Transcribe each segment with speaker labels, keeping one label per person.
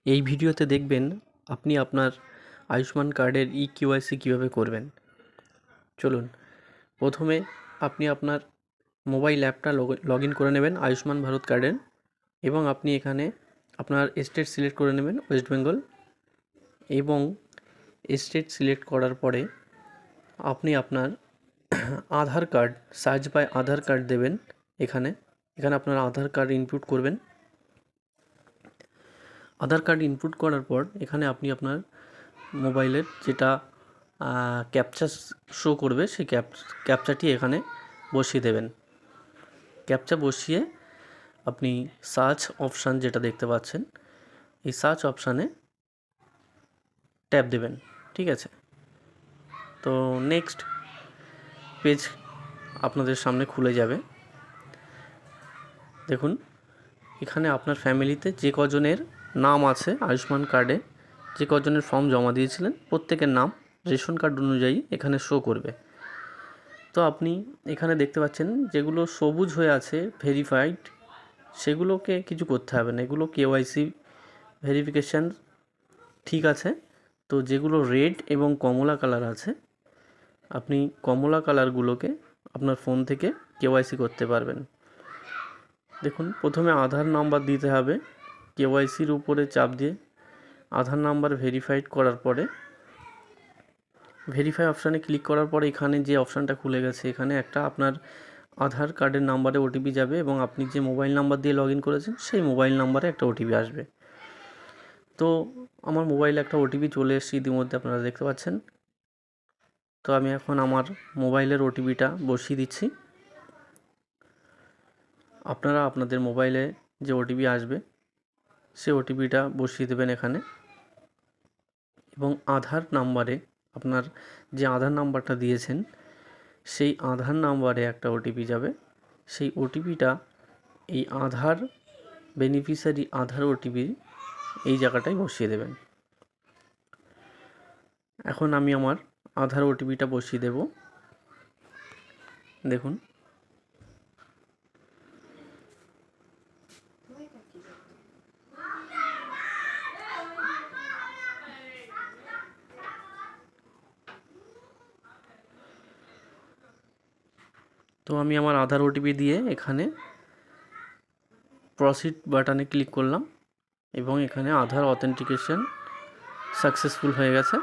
Speaker 1: এই ভিডিওতে দেখবেন আপনি আপনার আয়ুষ্মান কার্ডের ইকেওয়াইসি কীভাবে করবেন। চলুন, প্রথমে আপনি আপনার মোবাইল অ্যাপটা লগ ইন করে নেবেন আয়ুষ্মান ভারত কার্ডের, এবং আপনি এখানে আপনার স্টেট সিলেক্ট করে নেবেন ওয়েস্ট বেঙ্গল, এবং স্টেট সিলেক্ট করার পরে আপনি আপনার Aadhaar card, search by Aadhaar card দেবেন। এখানে আপনার আধার কার্ড ইনপুট করবেন। আধার কার্ড ইনপুট করার পর এখানে আপনি আপনার মোবাইলের যেটা ক্যাপচা শো করবে সেই ক্যাপচাটি এখানে বসিয়ে দেবেন। ক্যাপচা বসিয়ে আপনি সার্চ অপশান যেটা দেখতে পাচ্ছেন, এই সার্চ অপশানে ট্যাপ দেবেন। ঠিক আছে, তো নেক্সট পেজ আপনাদের সামনে খুলে যাবে। দেখুন, এখানে আপনার ফ্যামিলিতে যে কজনের নাম আছে আয়ুষ্মান কার্ডে, যে কজনের ফর্ম জমা দিয়েছিলেন, প্রত্যেকের নাম রেশন কার্ড অনুযায়ী এখানে শো করবে। তো আপনি এখানে দেখতে পাচ্ছেন যেগুলো সবুজ হয়ে আছে ভেরিফাইড, সেগুলোকে কিছু করতে হবে না, এগুলো কেওয়াইসি ভেরিফিকেশান ঠিক আছে। তো যেগুলো রেড এবং কমলা কালার আছে, আপনি কমলা কালারগুলোকে আপনার ফোন থেকে কেওয়াইসি করতে পারবেন। দেখুন, প্রথমে আধার নাম্বার দিতে হবে। কেওয়াইসির উপরে চাপ দিয়ে আধার নাম্বার ভেরিফাইড করার পরে ভেরিফাই অপশানে ক্লিক করার পরে এখানে যে অপশানটা খুলে গেছে, এখানে একটা আপনার আধার কার্ডের নাম্বারে ওটিপি যাবে, এবং আপনি যে মোবাইল নাম্বার দিয়ে লগ ইন করেছেন সেই মোবাইল নাম্বারে একটা ওটিপি আসবে। তো আমার মোবাইলে একটা ওটিপি চলে এসেছে ইতিমধ্যে, আপনারা দেখতে পাচ্ছেন। তো আমি এখন আমার মোবাইলের ওটিপিটা বসিয়ে দিচ্ছি। আপনারা আপনাদের মোবাইলে যে ওটিপি আসবে সে ওটিপিটা বসিয়ে দেবেন এখানে, এবং আধার নাম্বারে আপনার যে আধার নাম্বারটা দিয়েছেন সেই আধার নাম্বারে একটা ওটিপি যাবে। সেই ওটিপিটা এই আধার বেনিফিশিয়ারি আধার ওটিপি এই জায়গাটায় বসিয়ে দেবেন। এখন আমি আমার আধার ওটিপিটা বসিয়ে দেব। দেখুন, তো আমি আমার আধার ওটিপি দিয়ে এখানে প্রসিড বাটনে ক্লিক করলাম, এবং এখানে আধার অথেন্টিকেশন সাকসেসফুল হয়ে গেছে।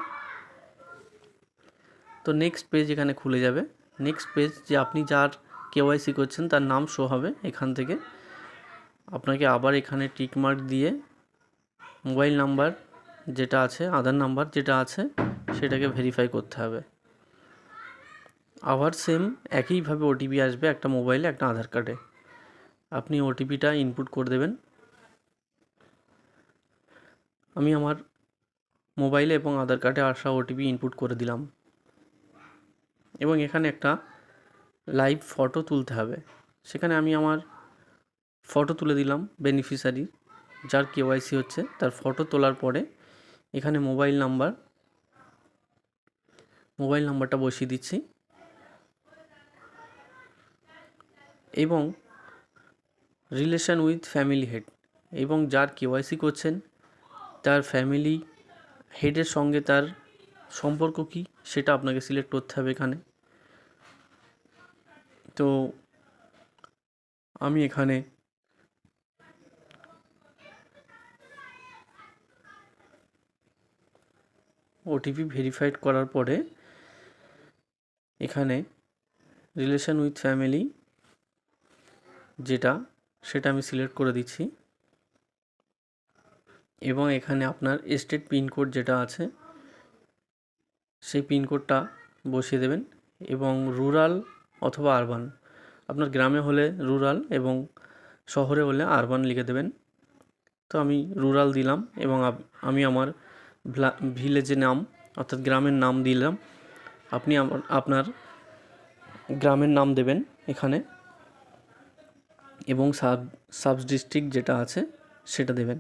Speaker 1: তো নেক্সট পেজ এখানে খুলে যাবে। নেক্সট পেজ যে আপনি যার কেওয়াইসি করছেন তার নাম শো হবে। এখান থেকে আপনাকে আবার এখানে টিকমার্ক দিয়ে মোবাইল নাম্বার যেটা আছে, আধার নাম্বার যেটা আছে, সেটাকে ভেরিফাই করতে হবে। আবার সেম একইভাবে ওটিপি আসবে একটা মোবাইলে, একটা আধার কার্ডে। আপনি ওটিপিটা ইনপুট করে দেবেন। আমি আমার মোবাইলে এবং আধার কার্ডে আসা ওটিপি ইনপুট করে দিলাম, এবং এখানে একটা লাইভ ফটো তুলতে হবে। সেখানে আমি আমার ফটো তুলে দিলাম, বেনিফিশিয়ারি যার কেওয়াইসি হচ্ছে তার ফটো তোলার পরে এখানে মোবাইল নাম্বারটা বসিয়ে দিচ্ছি, এবং রিলেশন উইথ ফ্যামিলি হেড, এবং যার কেওয়াইসি করছেন তার ফ্যামিলি হেডের সঙ্গে তার সম্পর্ক কী সেটা আপনাকে সিলেক্ট করতে হবে এখানে। তো আমি এখানে ওটিপি ভেরিফাইড করার পরে এখানে রিলেশন উইথ ফ্যামিলি যেটা, সেটা আমি সিলেক্ট করে দিচ্ছি, এবং এখানে আপনার স্টেট পিনকোড যেটা আছে সেই পিনকোডটা বসিয়ে দেবেন, এবং রুরাল অথবা আরবান, আপনার গ্রামে হলে রুরাল এবং শহরে হলে আরবান লিখে দেবেন। তো আমি রুরাল দিলাম, এবং আমি আমার ভিলেজের নাম অর্থাৎ গ্রামের নাম দিলাম। আপনি আপনার গ্রামের নাম দেবেন এখানে, এবং সাব ডিস্ট্রিক্ট যেটা আছে সেটা দেবেন।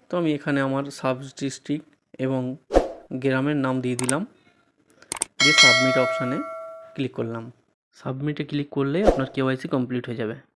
Speaker 1: তো আমি এখানে আমার সাব ডিস্ট্রিক্ট এবং গ্রামের নাম দিয়ে দিলাম, দিয়ে সাবমিট অপশানে ক্লিক করলাম। সাবমিটে ক্লিক করলে আপনার কেওয়াইসি কমপ্লিট হয়ে যাবে।